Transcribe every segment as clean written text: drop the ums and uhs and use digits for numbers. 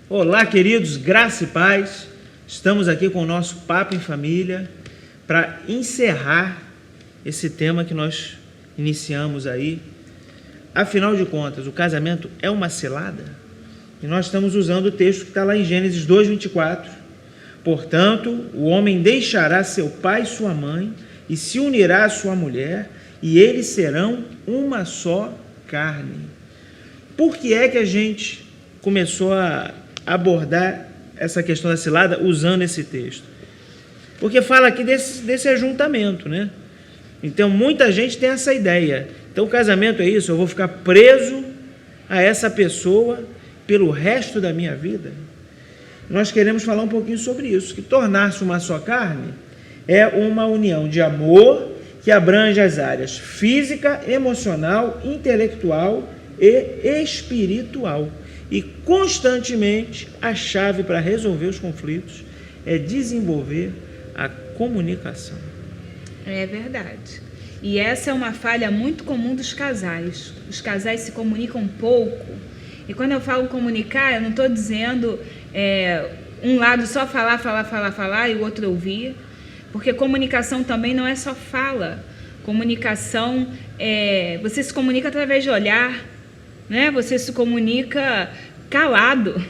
Olá, queridos, graça e paz. Estamos aqui com o nosso Papo em Família para encerrar esse tema que nós iniciamos aí. Afinal de contas, o casamento é uma cilada? E nós estamos usando o texto que está lá em Gênesis 2:24. Portanto, o homem deixará seu pai e sua mãe e se unirá à sua mulher, e eles serão uma só carne. Por que é que a gente começou a abordar essa questão da cilada usando esse texto? Porque fala aqui desse ajuntamento, né? Então, muita gente tem essa ideia. Então, o casamento é isso, eu vou ficar preso a essa pessoa pelo resto da minha vida. Nós queremos falar um pouquinho sobre isso, que tornar-se uma só carne é uma união de amor que abrange as áreas física, emocional, intelectual e espiritual. E constantemente a chave para resolver os conflitos é desenvolver a comunicação. É verdade. E essa é uma falha muito comum dos casais. Os casais se comunicam pouco. E quando eu falo comunicar, eu não estou dizendo um lado só falar e o outro ouvir. Porque comunicação também não é só fala. Comunicação você se comunica através de olhar, né? Você se comunica calado.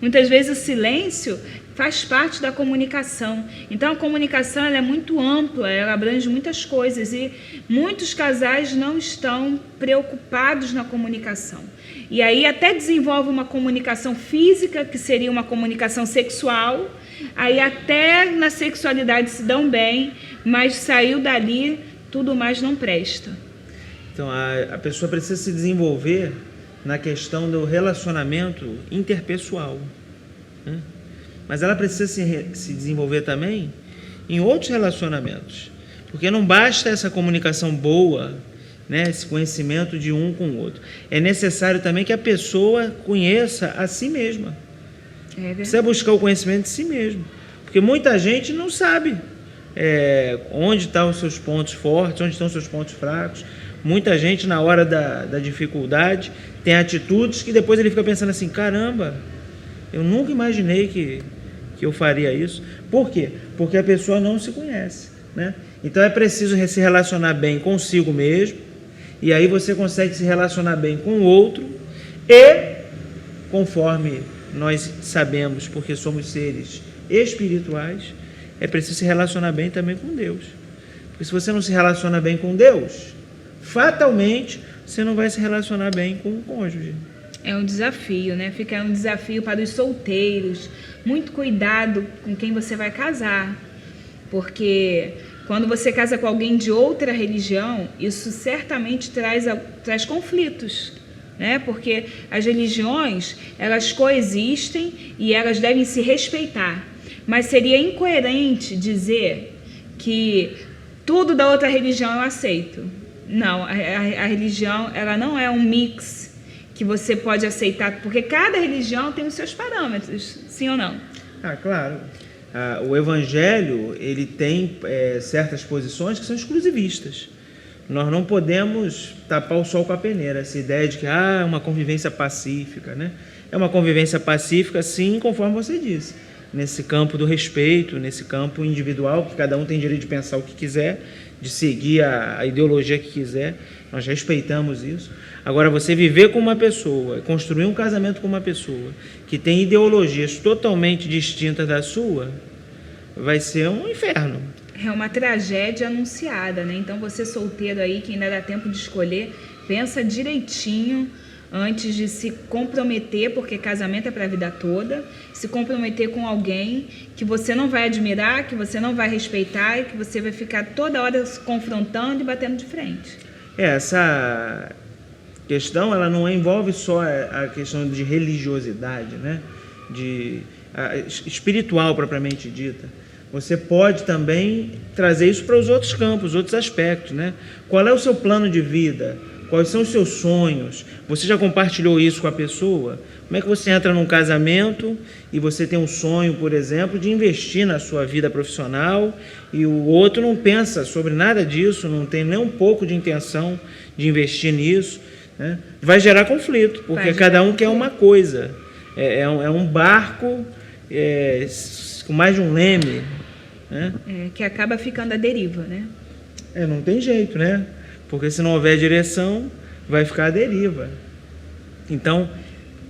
Muitas vezes o silêncio faz parte da comunicação. Então a comunicação ela é muito ampla, ela abrange muitas coisas e muitos casais não estão preocupados na comunicação. E aí até desenvolve uma comunicação física, que seria uma comunicação sexual, aí até na sexualidade se dão bem, mas saiu dali, tudo mais não presta. Então a pessoa precisa se desenvolver na questão do relacionamento interpessoal, né? Mas ela precisa se desenvolver também em outros relacionamentos, porque não basta essa comunicação boa, né, esse conhecimento de um com o outro. É necessário também que a pessoa conheça a si mesma. Precisa buscar o conhecimento de si mesmo, porque muita gente não sabe onde estão os seus pontos fortes, onde estão os seus pontos fracos. Muita gente, na hora da dificuldade, tem atitudes que depois ele fica pensando assim, caramba, eu nunca imaginei que eu faria isso. Por quê? Porque a pessoa não se conhece, né? Então é preciso se relacionar bem consigo mesmo, e aí você consegue se relacionar bem com o outro, e conforme nós sabemos, porque somos seres espirituais, é preciso se relacionar bem também com Deus. Porque se você não se relaciona bem com Deus, fatalmente você não vai se relacionar bem com o cônjuge. É um desafio, né? Fica um desafio para os solteiros. Muito cuidado com quem você vai casar, porque quando você casa com alguém de outra religião, isso certamente traz conflitos, né? Porque as religiões, elas coexistem e elas devem se respeitar. Mas seria incoerente dizer que tudo da outra religião eu aceito. Não, a religião ela não é um mix que você pode aceitar, porque cada religião tem os seus parâmetros, sim ou não? Claro. O Evangelho ele tem certas posições que são exclusivistas. Nós não podemos tapar o sol com a peneira, essa ideia de que é uma convivência pacífica, né? É uma convivência pacífica, sim, conforme você disse, nesse campo do respeito, nesse campo individual, que cada um tem direito de pensar o que quiser, de seguir a ideologia que quiser, nós respeitamos isso. Agora, você viver com uma pessoa, construir um casamento com uma pessoa que tem ideologias totalmente distintas da sua, vai ser um inferno. É uma tragédia anunciada, né? Então, você solteiro aí, que ainda dá tempo de escolher, pensa direitinho antes de se comprometer, porque casamento é para a vida toda, se comprometer com alguém que você não vai admirar, que você não vai respeitar e que você vai ficar toda hora se confrontando e batendo de frente. Essa questão ela não envolve só a questão de religiosidade, né? Espiritual propriamente dita. Você pode também trazer isso para os outros campos, os outros aspectos, né? Qual é o seu plano de vida? Quais são os seus sonhos? Você já compartilhou isso com a pessoa? Como é que você entra num casamento e você tem um sonho, por exemplo, de investir na sua vida profissional e o outro não pensa sobre nada disso, não tem nem um pouco de intenção de investir nisso, né? Vai gerar conflito, porque cada um quer uma coisa. é um barco com mais de um leme, né? Que acaba ficando à deriva, né? Não tem jeito, né? Porque se não houver direção, vai ficar à deriva. Então,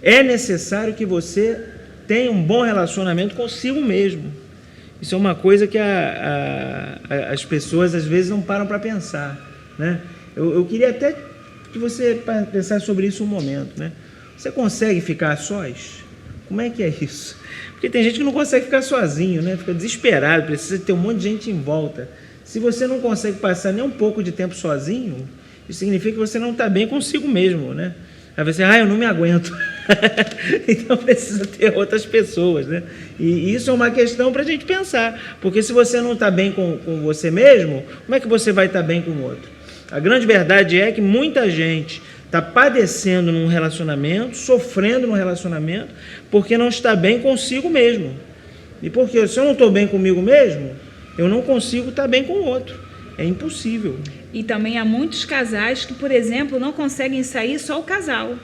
é necessário que você tenha um bom relacionamento consigo mesmo. Isso é uma coisa que as pessoas às vezes não param para pensar, né? Eu queria até que você pensasse sobre isso um momento, né? Você consegue ficar a sós? Como é que é isso? Porque tem gente que não consegue ficar sozinho, né? Fica desesperado, precisa ter um monte de gente em volta. Se você não consegue passar nem um pouco de tempo sozinho, isso significa que você não está bem consigo mesmo, né? Aí você, eu não me aguento. Então precisa ter outras pessoas, né? E isso é uma questão para a gente pensar, porque se você não está bem com você mesmo, como é que você vai estar bem com o outro? A grande verdade é que muita gente está padecendo num relacionamento, sofrendo num relacionamento, porque não está bem consigo mesmo. E porque se eu não estou bem comigo mesmo, eu não consigo estar bem com o outro. É impossível. E também há muitos casais que, por exemplo, não conseguem sair só o casal.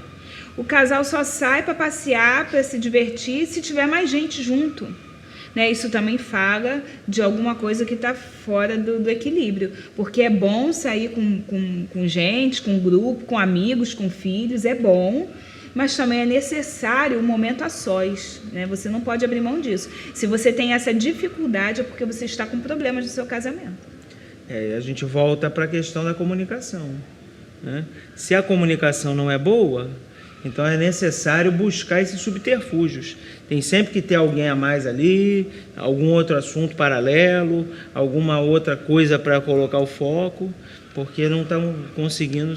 O casal só sai para passear, para se divertir, se tiver mais gente junto. Né? Isso também fala de alguma coisa que está fora do equilíbrio. Porque é bom sair com gente, com grupo, com amigos, com filhos, é bom, mas também é necessário um momento a sós. Né? Você não pode abrir mão disso. Se você tem essa dificuldade, é porque você está com problemas no seu casamento. A gente volta para a questão da comunicação, né? Se a comunicação não é boa, então é necessário buscar esses subterfúgios. Tem sempre que ter alguém a mais ali, algum outro assunto paralelo, alguma outra coisa para colocar o foco, porque não estão conseguindo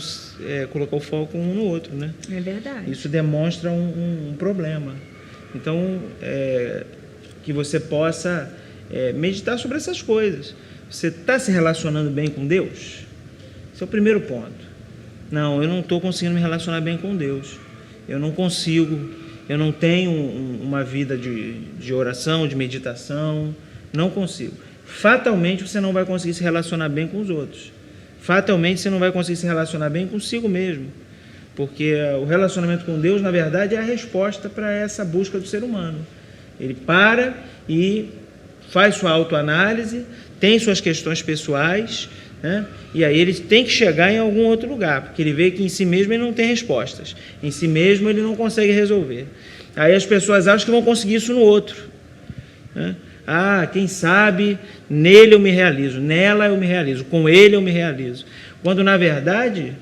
colocar o foco um no outro, né? É verdade. Isso demonstra um problema. Então, que você possa meditar sobre essas coisas. Você está se relacionando bem com Deus? Esse é o primeiro ponto. Não, eu não estou conseguindo me relacionar bem com Deus. Eu não consigo, eu não tenho uma vida de oração, de meditação, não consigo. Fatalmente você não vai conseguir se relacionar bem com os outros. Fatalmente você não vai conseguir se relacionar bem consigo mesmo. Porque o relacionamento com Deus, na verdade, é a resposta para essa busca do ser humano. Ele para e faz sua autoanálise, tem suas questões pessoais, né? E aí ele tem que chegar em algum outro lugar, porque ele vê que em si mesmo ele não tem respostas, em si mesmo ele não consegue resolver. Aí as pessoas acham que vão conseguir isso no outro, né? Quem sabe nele eu me realizo, nela eu me realizo, com ele eu me realizo. Quando na verdade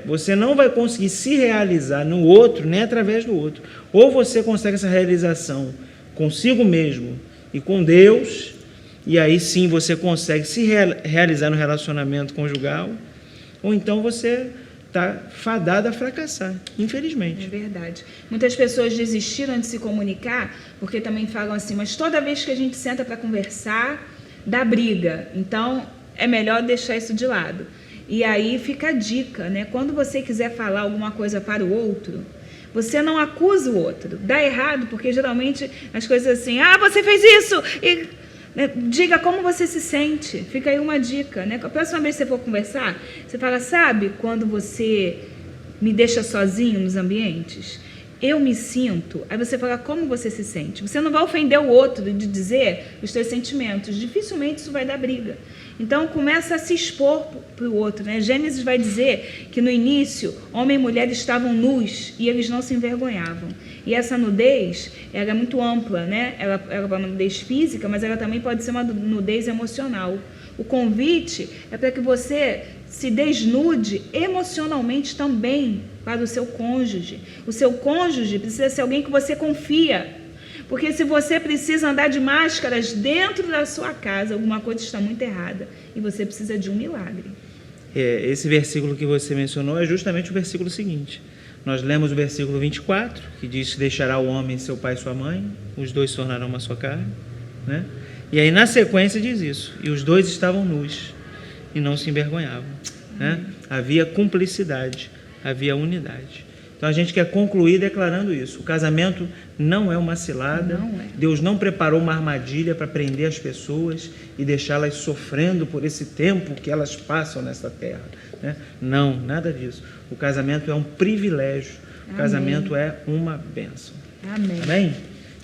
você não vai conseguir se realizar no outro, nem através do outro. Ou você consegue essa realização consigo mesmo e com Deus, e aí sim você consegue se realizar no relacionamento conjugal, ou então você está fadado a fracassar, infelizmente. É verdade. Muitas pessoas desistiram de se comunicar porque também falam assim, mas toda vez que a gente senta para conversar, dá briga, então é melhor deixar isso de lado. E aí fica a dica, né? Quando você quiser falar alguma coisa para o outro, você não acusa o outro. Dá errado, porque geralmente as coisas assim, você fez isso, e diga como você se sente. Fica aí uma dica, né? A próxima vez que você for conversar, você fala, sabe quando você me deixa sozinho nos ambientes? Eu me sinto. Aí você fala como você se sente. Você não vai ofender o outro de dizer os seus sentimentos. Dificilmente isso vai dar briga. Então começa a se expor para o outro, né? Gênesis vai dizer que no início homem e mulher estavam nus e eles não se envergonhavam. E essa nudez ela é muito ampla, né? Ela é uma nudez física, mas ela também pode ser uma nudez emocional. O convite é para que você se desnude emocionalmente também para o seu cônjuge. O seu cônjuge precisa ser alguém que você confia. Porque se você precisa andar de máscaras dentro da sua casa, alguma coisa está muito errada e você precisa de um milagre. Esse versículo que você mencionou é justamente o versículo seguinte. Nós lemos o versículo 24, que diz que deixará o homem seu pai e sua mãe, os dois se tornarão uma só carne, né? E aí na sequência diz isso, e os dois estavam nus e não se envergonhavam, né? Havia cumplicidade, havia unidade. Então a gente quer concluir declarando isso. O casamento não é uma cilada. Não é. Deus não preparou uma armadilha para prender as pessoas e deixá-las sofrendo por esse tempo que elas passam nessa terra, né? Não, nada disso. O casamento é um privilégio. O casamento é uma bênção. Amém. Amém?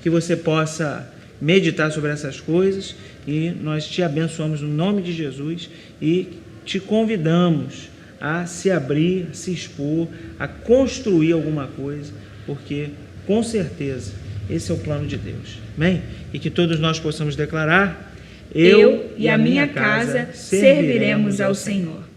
Que você possa meditar sobre essas coisas e nós te abençoamos no nome de Jesus e te convidamos a se abrir, a se expor, a construir alguma coisa, porque com certeza esse é o plano de Deus. Amém? E que todos nós possamos declarar: eu e a minha casa serviremos ao Senhor.